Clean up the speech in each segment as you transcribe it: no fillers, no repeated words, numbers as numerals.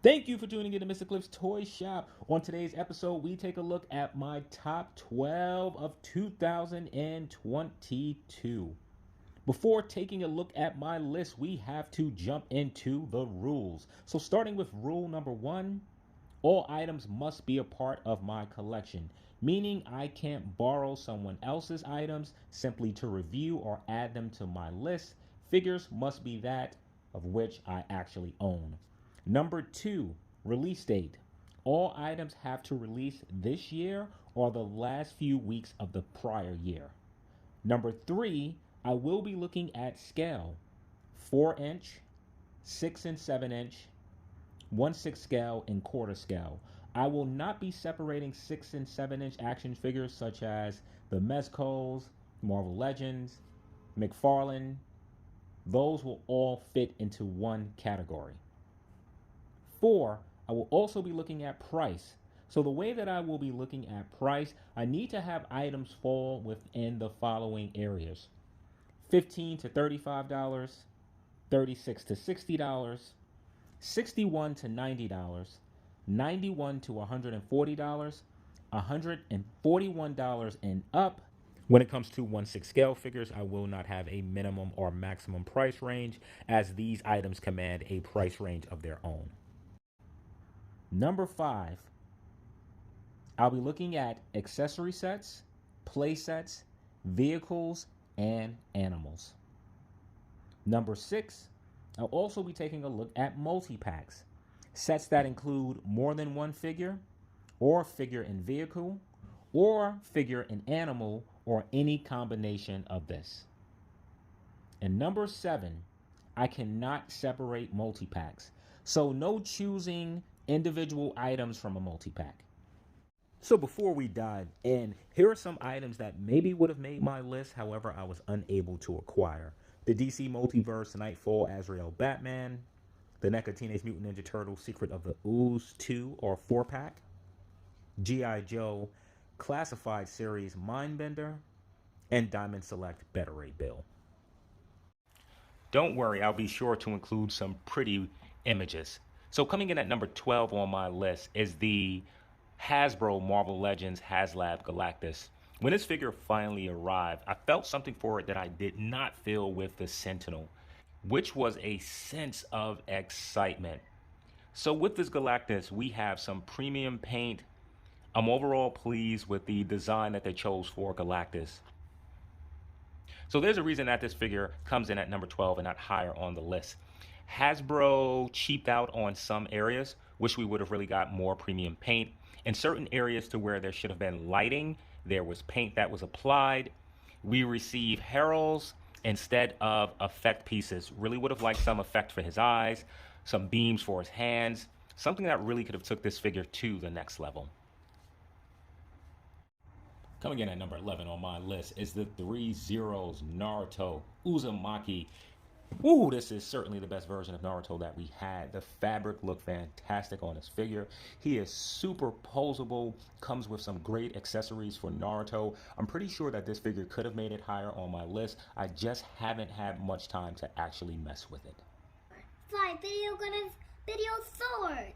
Thank you for tuning in to Mr. Cliff's Toy Shop. On today's episode, we take a look at my top 12 of 2022. Before taking a look at my list, we have to jump into the rules. So, starting with rule number one, all items must be a part of my collection, meaning I can't borrow someone else's items simply to review or add them to my list. Figures must be that of which I actually own. Number two, release date. All items have to release this year or the last few weeks of the prior year. Number three, I will be looking at scale: 4-inch, 6 and 7 inch, 1/6 scale, and quarter scale. I will not be separating 6 and 7 inch action figures such as the Mezcos, Marvel Legends, McFarlane. Those will all fit into one category. Four, I will also be looking at price. So the way that I will be looking at price, I need to have items fall within the following areas: $15 to $35, $36 to $60, $61 to $90, $91 to $140, $141 and up. When it comes to 1/6 scale figures, I will not have a minimum or maximum price range, as these items command a price range of their own. Number five, I'll be looking at accessory sets, play sets, vehicles, and animals. Number six, I'll also be taking a look at multi-packs, sets that include more than one figure, or figure and vehicle, or figure and animal, or any combination of this. And number seven, I cannot separate multi-packs, so no choosing individual items from a multi-pack. So before we dive in, here are some items that maybe would have made my list, however I was unable to acquire: the DC Multiverse Nightfall Azrael Batman, the NECA Teenage Mutant Ninja Turtles Secret of the Ooze 2 or 4-pack, G.I. Joe Classified Series Mindbender, and Diamond Select Better Ray Bill. Don't worry, I'll be sure to include some pretty images. So coming in at number 12 on my list is the Hasbro Marvel Legends HasLab Galactus. When this figure finally arrived, I felt something for it that I did not feel with the Sentinel, which was a sense of excitement. So with this Galactus, we have some premium paint. I'm overall pleased with the design that they chose for Galactus. So there's a reason that this figure comes in at number 12 and not higher on the list. Hasbro cheaped out on some areas. Wish we would have really got more premium paint. In certain areas to where there should have been lighting, there was paint that was applied. We received heralds instead of effect pieces. Really would have liked some effect for his eyes, some beams for his hands, something that really could have took this figure to the next level. Coming in at number 11 on my list is the 3 Zeros Naruto Uzumaki. Ooh, this is certainly the best version of Naruto that we had. The fabric looked fantastic on his figure. He is super posable, comes with some great accessories for Naruto. I'm pretty sure that this figure could have made it higher on my list. I just haven't had much time to actually mess with it. Fly video swords.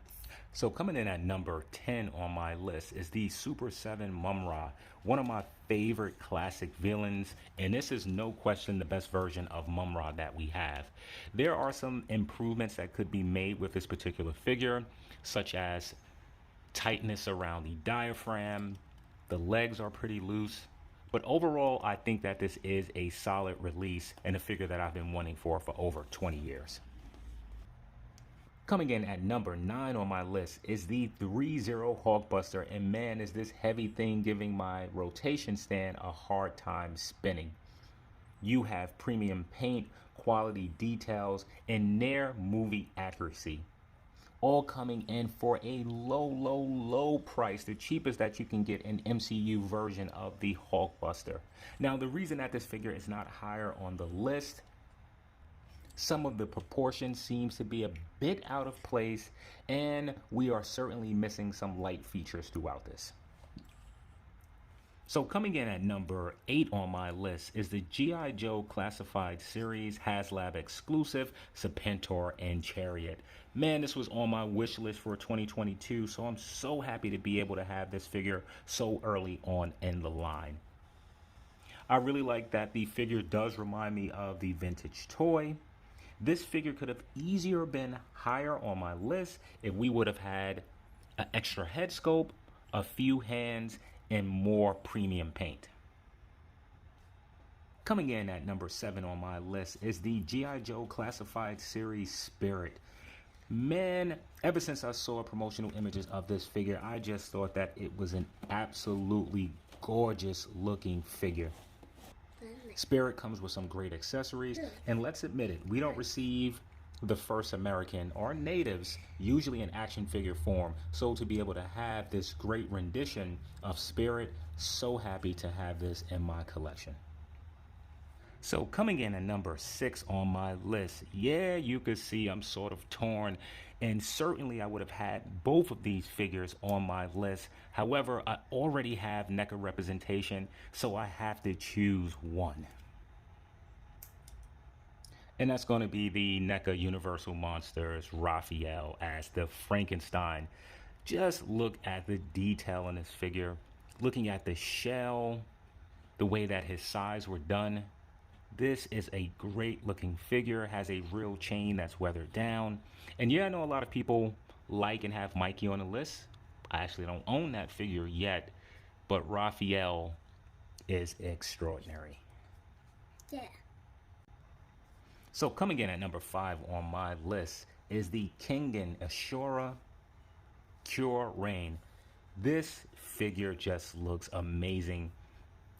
So coming in at number 10 on my list is the Super 7 Mumra, one of my favorite classic villains, and this is no question the best version of Mumra that we have. There are some improvements that could be made with this particular figure, such as tightness around the diaphragm. The legs are pretty loose, but overall I think that this is a solid release and a figure that I've been wanting for over 20 years. Coming in at number 9 on my list is the 3-0 Hulkbuster, and man, is this heavy thing giving my rotation stand a hard time spinning. You have premium paint, quality details, and near movie accuracy, all coming in for a low price, the cheapest that you can get an MCU version of the Hulkbuster. Now, the reason that this figure is not higher on the list, some of the proportion seems to be a bit out of place, and we are certainly missing some light features throughout this. So coming in at number 8 on my list is the G.I. Joe Classified Series HasLab exclusive Serpentor and Chariot. Man, this was on my wish list for 2022, so I'm so happy to be able to have this figure so early on in the line. I really like that the figure does remind me of the vintage toy. This figure could have easier been higher on my list if we would have had an extra head sculpt, a few hands, and more premium paint. Coming in at number 7 on my list is the G.I. Joe Classified Series Spirit. Man, ever since I saw promotional images of this figure, I just thought that it was an absolutely gorgeous looking figure. Spirit comes with some great accessories, and let's admit it, we don't receive the first American or natives usually in action figure form, so to be able to have this great rendition of Spirit, so happy to have this in my collection. So coming in at number 6 on my list, yeah, you could see I'm sort of torn, and certainly I would have had both of these figures on my list. However, I already have NECA representation, so I have to choose one. And that's going to be the NECA Universal Monsters Raphael as the Frankenstein. Just look at the detail in this figure. Looking at the shell, the way that his sides were done. This is a great looking figure. Has a real chain that's weathered down. And yeah, I know a lot of people like and have Mikey on the list. I actually don't own that figure yet. But Raphael is extraordinary. Yeah. So coming in at number 5 on my list is the Kingen Ashura Cure Rain. This figure just looks amazing.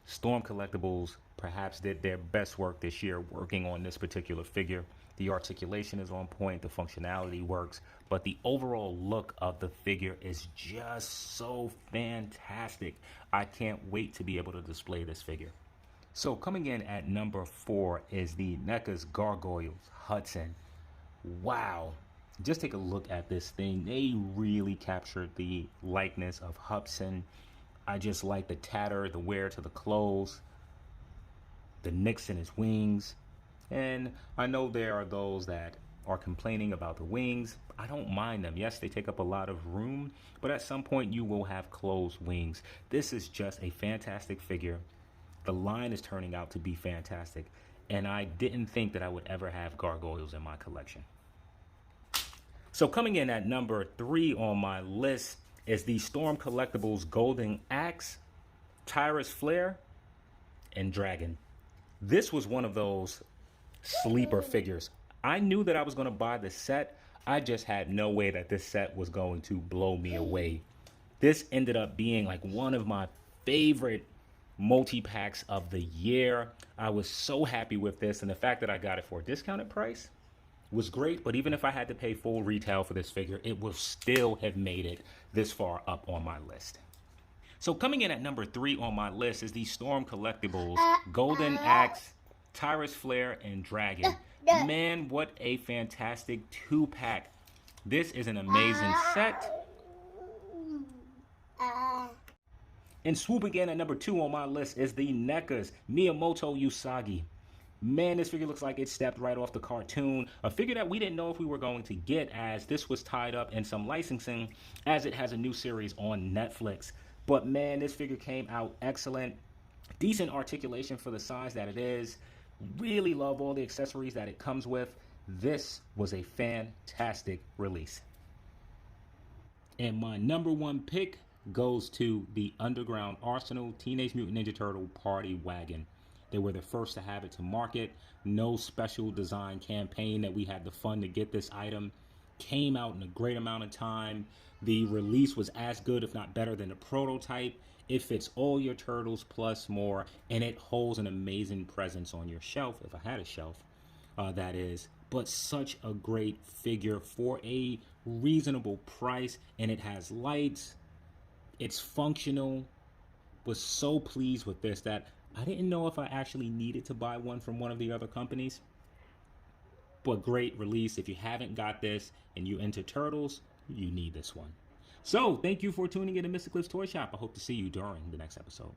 Storm Collectibles perhaps did their best work this year working on this particular figure. The articulation is on point, the functionality works, but the overall look of the figure is just so fantastic. I can't wait to be able to display this figure. So coming in at number 4 is the NECA's Gargoyles Hudson. Wow. Just take a look at this thing. They really captured the likeness of Hudson. I just like the tatter, the wear to the clothes, the nicks in his wings. And I know there are those that are complaining about the wings. I don't mind them. Yes, they take up a lot of room, but at some point you will have closed wings. This is just a fantastic figure. The line is turning out to be fantastic, and I didn't think that I would ever have gargoyles in my collection. So coming in at number 3 on my list is the Storm Collectibles Golden Axe, Tyrus Flare, and Dragon. This was one of those sleeper figures. I knew that I was going to buy the set. I just had no way that this set was going to blow me away. This ended up being like one of my favorite multi-packs of the year. I was so happy with this, and the fact that I got it for a discounted price was great. But even if I had to pay full retail for this figure, it would still have made it this far up on my list. So coming in at number 3 on my list is the Storm Collectibles Golden Axe, Tyrus Flare, and Dragon. Man, what a fantastic 2-pack. This is an amazing set. And swooping in at number 2 on my list is the NECA's Miyamoto Usagi. Man, this figure looks like it stepped right off the cartoon. A figure that we didn't know if we were going to get, as this was tied up in some licensing, as it has a new series on Netflix. But man, this figure came out excellent. Decent articulation for the size that it is. Really love all the accessories that it comes with. This was a fantastic release. And my number 1 pick goes to the Underground Arsenal Teenage Mutant Ninja Turtle Party Wagon. They were the first to have it to market. No special design campaign that we had the fun to get this item. Came out in a great amount of time. The release was as good, if not better, than the prototype. It fits all your turtles plus more, and it holds an amazing presence on your shelf, if I had a shelf, that is. But such a great figure for a reasonable price, and it has lights. It's functional. Was so pleased with this that I didn't know if I actually needed to buy one from one of the other companies. But great release. If you haven't got this and you into turtles, you need this one. So thank you for tuning in to Mr. Cliff's Toy Shop. I hope to see you during the next episode.